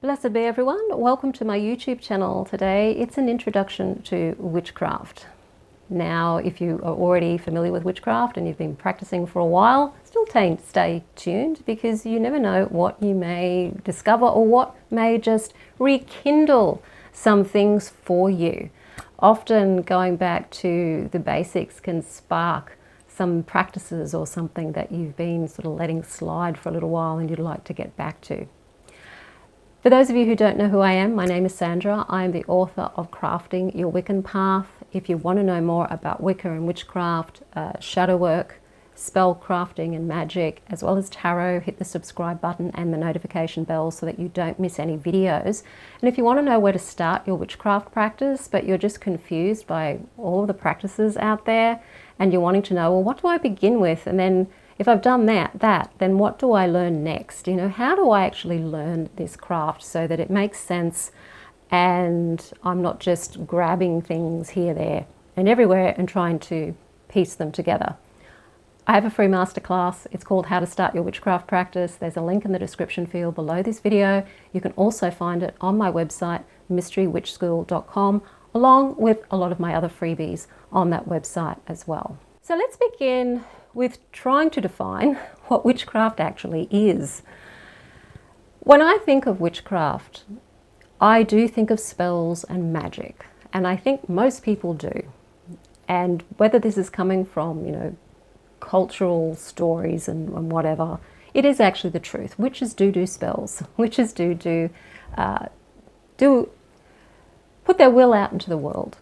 Blessed be everyone. Welcome to my YouTube channel. Today it's an introduction to witchcraft. Now, if you are already familiar with witchcraft and you've been practicing for a while, still stay tuned because you never know what you may discover or what may just rekindle some things for you. Often going back to the basics can spark some practices or something that you've been sort of letting slide for a little while and you'd like to get back to. For those of you who don't know who I am, my name is Sandra. I am the author of Crafting Your Wiccan Path. If you want to know more about Wicca and witchcraft, shadow work, spell crafting and magic, as well as tarot, hit the subscribe button and the notification bell so that you don't miss any videos. And if you want to know where to start your witchcraft practice, but you're just confused by all of the practices out there, and you're wanting to know, well, what do I begin with? And then if I've done that, then what do I learn next? You know, how do I actually learn this craft so that it makes sense and I'm not just grabbing things here, there, and everywhere and trying to piece them together? I have a free masterclass. It's called How to Start Your Witchcraft Practice. There's a link in the description field below this video. You can also find it on my website, mysterywitchschool.com, along with a lot of my other freebies on that website as well. So let's begin with trying to define what witchcraft actually is. When I think of witchcraft, I do think of spells and magic, and I think most people do. And whether this is coming from, you know, cultural stories and whatever, it is actually the truth. Witches do spells. Witches do put their will out into the world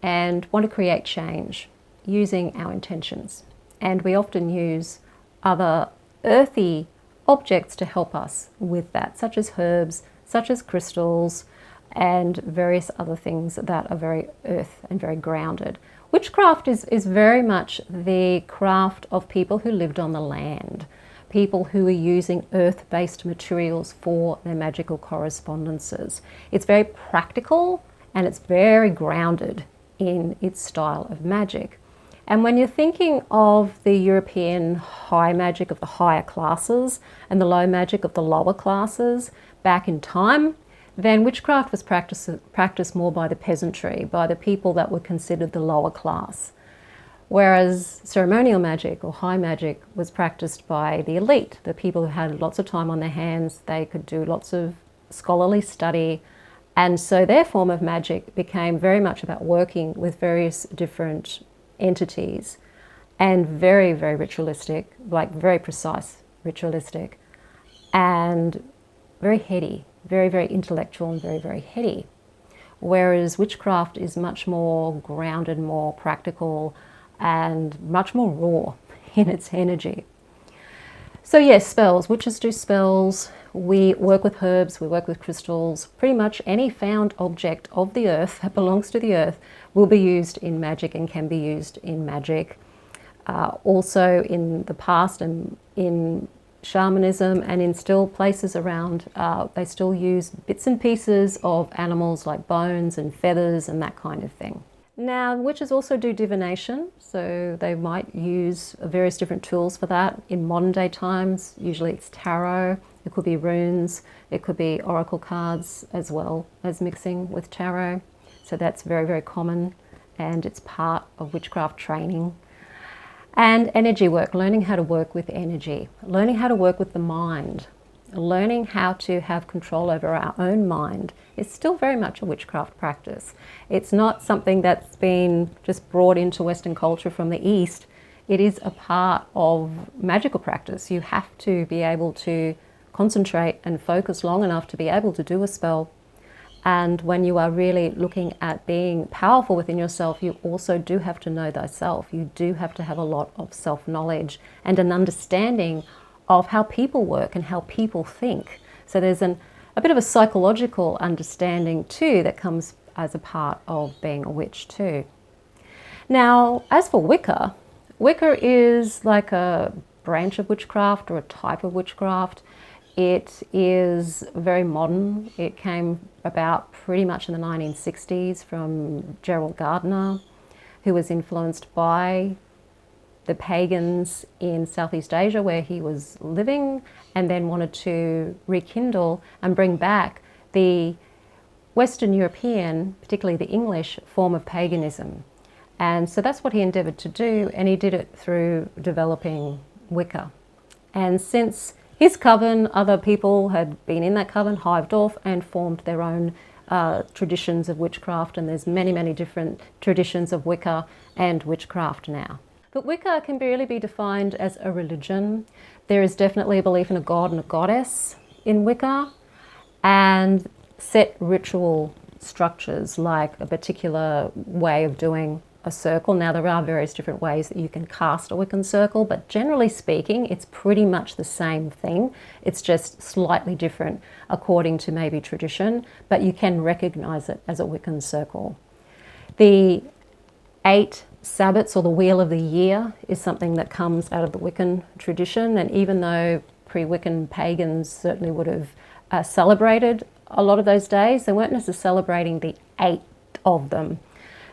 and want to create change using our intentions. And we often use other earthy objects to help us with that, such as herbs, such as crystals, and various other things that are very earth and very grounded. Witchcraft is very much the craft of people who lived on the land, people who are using earth-based materials for their magical correspondences. It's very practical and it's very grounded in its style of magic. And when you're thinking of the European high magic of the higher classes and the low magic of the lower classes back in time, then witchcraft was practiced more by the peasantry, by the people that were considered the lower class. Whereas ceremonial magic or high magic was practiced by the elite, the people who had lots of time on their hands, they could do lots of scholarly study, and so their form of magic became very much about working with various different entities, and very, very ritualistic, like very precise ritualistic, and very heady, very, very intellectual and very, very heady. Whereas witchcraft is much more grounded, more practical, and much more raw in its energy. So yes, spells. Witches do spells. We work with herbs, we work with crystals. Pretty much any found object of the earth that belongs to the earth will be used in magic and can be used in magic. Also in the past and in shamanism and in still places around, they still use bits and pieces of animals like bones and feathers and that kind of thing. Now, witches also do divination, so they might use various different tools for that. In modern day times, usually it's tarot, it could be runes, it could be oracle cards as well as mixing with tarot. So that's very, very common, and it's part of witchcraft training. And energy work, learning how to work with energy, learning how to work with the mind, learning how to have control over our own mind is still very much a witchcraft practice. It's not something that's been just brought into Western culture from the East. It is a part of magical practice. You have to be able to concentrate and focus long enough to be able to do a spell. And when you are really looking at being powerful within yourself, you also do have to know thyself. You do have to have a lot of self-knowledge and an understanding of how people work and how people think. So there's a bit of a psychological understanding too that comes as a part of being a witch too. Now, as for Wicca, Wicca is like a branch of witchcraft or a type of witchcraft. It is very modern. It came about pretty much in the 1960s from Gerald Gardner, who was influenced by the pagans in Southeast Asia where he was living, and then wanted to rekindle and bring back the Western European, particularly the English, form of paganism. And so that's what he endeavoured to do, and he did it through developing Wicca. And since his coven, other people had been in that coven, hived off and formed their own traditions of witchcraft, and there's many, many different traditions of Wicca and witchcraft now. But Wicca can really be defined as a religion. There is definitely a belief in a god and a goddess in Wicca, and set ritual structures like a particular way of doing a circle. Now, there are various different ways that you can cast a Wiccan circle, but generally speaking, it's pretty much the same thing. It's just slightly different according to maybe tradition, but you can recognize it as a Wiccan circle. The 8 Sabbats, or the Wheel of the Year, is something that comes out of the Wiccan tradition, and even though pre-Wiccan pagans certainly would have celebrated a lot of those days, they weren't necessarily celebrating the 8 of them.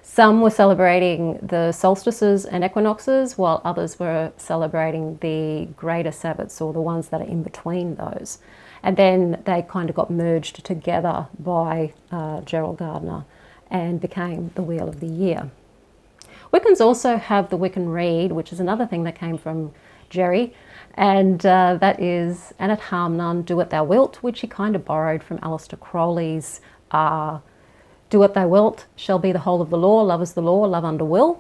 Some were celebrating the solstices and equinoxes, while others were celebrating the greater Sabbats, or the ones that are in between those. And then they kind of got merged together by Gerald Gardner and became the Wheel of the Year. Wiccans also have the Wiccan Rede, which is another thing that came from Jerry, and that is, "And at harm none, do what thou wilt," which he kind of borrowed from Aleister Crowley's "Do what thou wilt shall be the whole of the law, love is the law, love under will."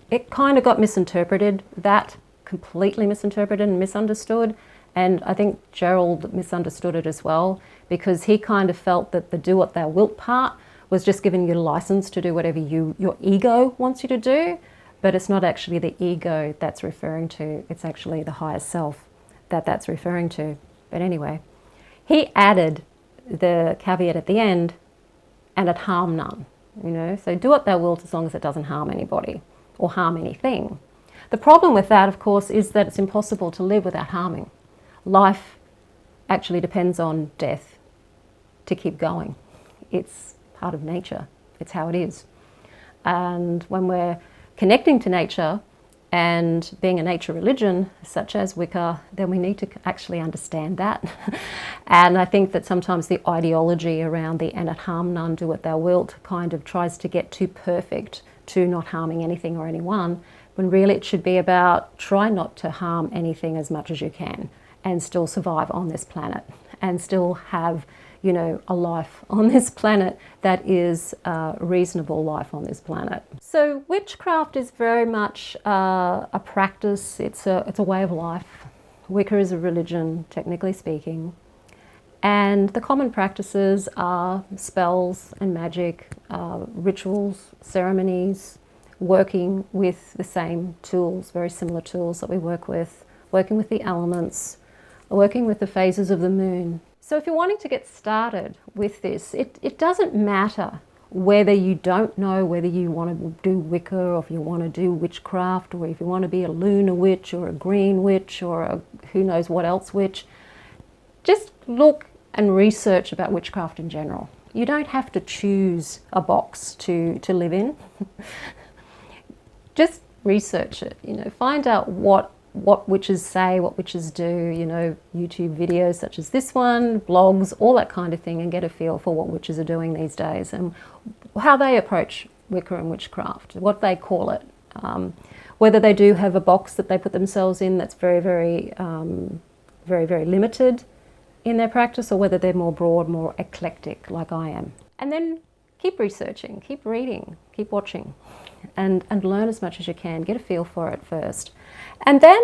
It kind of got misinterpreted, that completely misinterpreted and misunderstood, and I think Gerald misunderstood it as well, because he kind of felt that the "do what thou wilt" part was just giving you a license to do whatever your ego wants you to do, but it's not actually the ego that's referring to, it's actually the higher self that's referring to. But anyway, he added the caveat at the end, "and at harm none," so do what thou wilt as long as it doesn't harm anybody or harm anything. The problem with that, of course, is that it's impossible to live without harming. Life actually depends on death to keep going. It's part of nature. It's how it is. And when we're connecting to nature and being a nature religion, such as Wicca, then we need to actually understand that. And I think that sometimes the ideology around the "and at harm none, do what thou wilt" kind of tries to get too perfect to not harming anything or anyone, when really it should be about try not to harm anything as much as you can and still survive on this planet and still have a life on this planet that is a reasonable life on this planet. So witchcraft is very much a practice. It's a way of life. Wicca is a religion, technically speaking. And the common practices are spells and magic, rituals, ceremonies, working with the same tools, very similar tools that we work with, working with the elements, working with the phases of the moon. So if you're wanting to get started with this, it doesn't matter whether you don't know whether you want to do Wicca, or if you want to do witchcraft, or if you want to be a lunar witch or a green witch or a who knows what else witch. Just look and research about witchcraft in general. You don't have to choose a box to live in. Just research it, find out what witches say, what witches do, YouTube videos such as this one, blogs, all that kind of thing, and get a feel for what witches are doing these days and how they approach Wicca and witchcraft, what they call it, whether they do have a box that they put themselves in that's very, very, very, very limited in their practice, or whether they're more broad, more eclectic like I am. And then keep researching, keep reading, keep watching, and learn as much as you can. Get a feel for it first. And then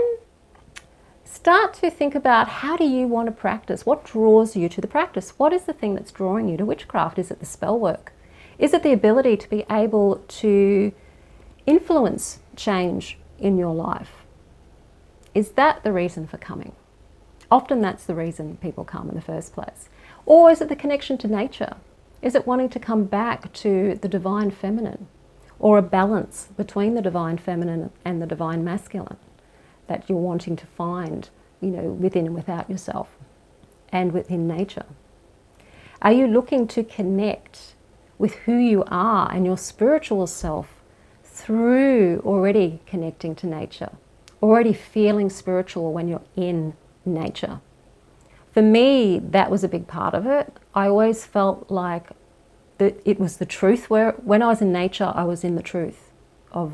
start to think about, how do you want to practice? What draws you to the practice? What is the thing that's drawing you to witchcraft? Is it the spell work? Is it the ability to be able to influence change in your life? Is that the reason for coming? Often that's the reason people come in the first place. Or is it the connection to nature? Is it wanting to come back to the divine feminine, or a balance between the divine feminine and the divine masculine that you're wanting to find, within and without yourself and within nature? Are you looking to connect with who you are and your spiritual self through already connecting to nature, already feeling spiritual when you're in nature? For me, that was a big part of it. I always felt like that it was the truth. When I was in nature, I was in the truth of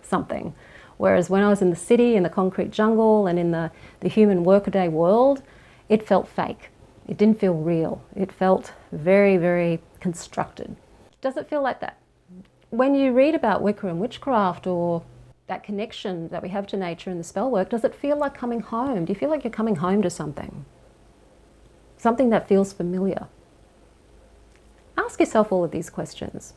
something. Whereas when I was in the city, in the concrete jungle, and in the human workaday world, it felt fake. It didn't feel real. It felt very, very constructed. Does it feel like that? When you read about Wicca and witchcraft, or that connection that we have to nature in the spell work, does it feel like coming home? Do you feel like you're coming home to something? Something that feels familiar? Ask yourself all of these questions.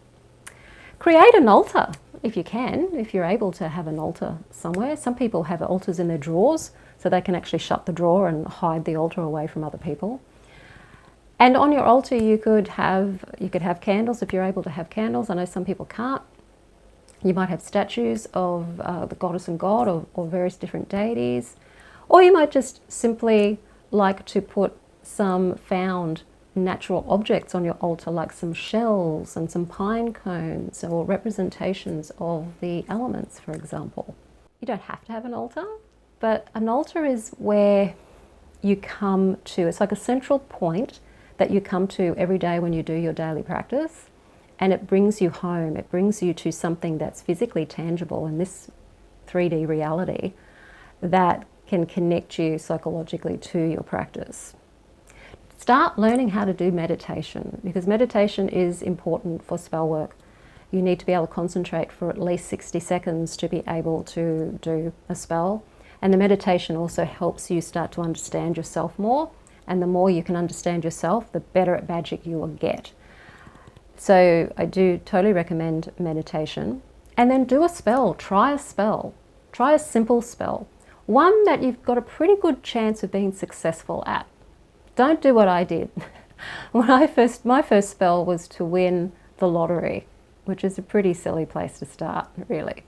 Create an altar if you can, if you're able to have an altar somewhere. Some people have altars in their drawers so they can actually shut the drawer and hide the altar away from other people. And on your altar you could have candles if you're able to have candles. I know some people can't. You might have statues of the goddess and god, or various different deities. Or you might just simply like to put some found natural objects on your altar, like some shells and some pine cones, or representations of the elements, for example. You don't have to have an altar, but an altar is where you come to. It's like a central point that you come to every day when you do your daily practice, and it brings you home. It brings you to something that's physically tangible in this 3D reality that can connect you psychologically to your practice. Start learning how to do meditation, because meditation is important for spell work. You need to be able to concentrate for at least 60 seconds to be able to do a spell. And the meditation also helps you start to understand yourself more. And the more you can understand yourself, the better at magic you will get. So I do totally recommend meditation. And then do a spell. Try a spell. Try a simple spell. One that you've got a pretty good chance of being successful at. Don't do what I did. My first spell was to win the lottery, which is a pretty silly place to start, really.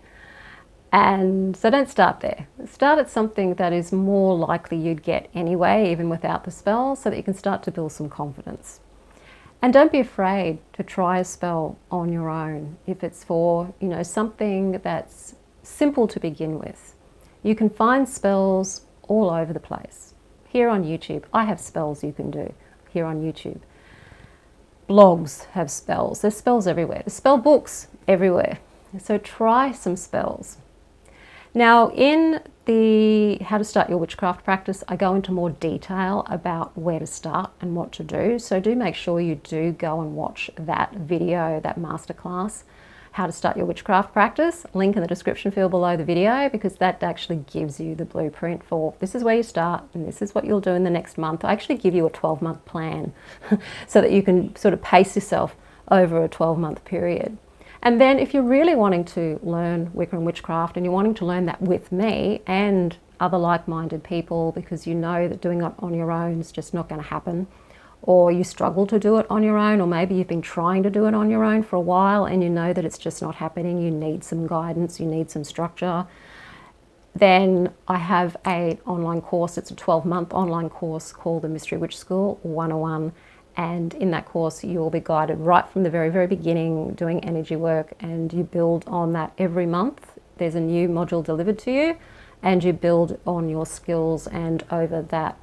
And so don't start there. Start at something that is more likely you'd get anyway, even without the spell, so that you can start to build some confidence. And don't be afraid to try a spell on your own. If it's for, something that's simple to begin with. You can find spells all over the place. Here on YouTube, I have spells you can do here on YouTube. Blogs have spells. There's spells everywhere. There's spell books everywhere. So try some spells. Now, in the How to Start Your Witchcraft Practice, I go into more detail about where to start and what to do. So do make sure you do go and watch that video, that masterclass, How to Start Your Witchcraft Practice. Link in the description field below the video, because that actually gives you the blueprint for this is where you start and this is what you'll do in the next month. I actually give you a 12-month plan so that you can sort of pace yourself over a 12-month period. And then if you're really wanting to learn Wicca and witchcraft, and you're wanting to learn that with me and other like-minded people, because you know that doing it on your own is just not going to happen, or you struggle to do it on your own, or maybe you've been trying to do it on your own for a while and you know that it's just not happening, you need some guidance, you need some structure, then I have an online course. It's a 12-month online course called the Mystery Witch School 101. And in that course, you will be guided right from the very, very beginning, doing energy work, and you build on that every month. There's a new module delivered to you, and you build on your skills. And over that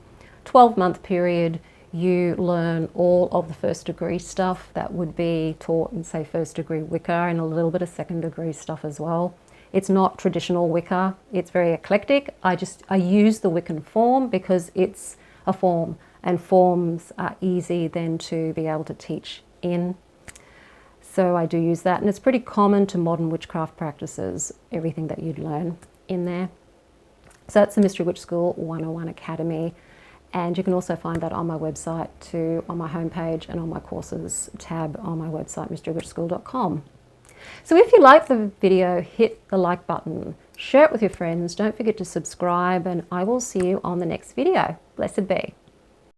12-month period, you learn all of the first degree stuff that would be taught in, say, first degree Wicca, and a little bit of second degree stuff as well. It's not traditional Wicca. It's very eclectic. I use the Wiccan form because it's a form. And forms are easy then to be able to teach in. So I do use that, and it's pretty common to modern witchcraft practices, everything that you'd learn in there. So that's the Mystery Witch School 101 Academy, and you can also find that on my website too, on my homepage and on my courses tab on my website, mysterywitchschool.com. So if you like the video, hit the like button, share it with your friends, don't forget to subscribe, and I will see you on the next video. Blessed be.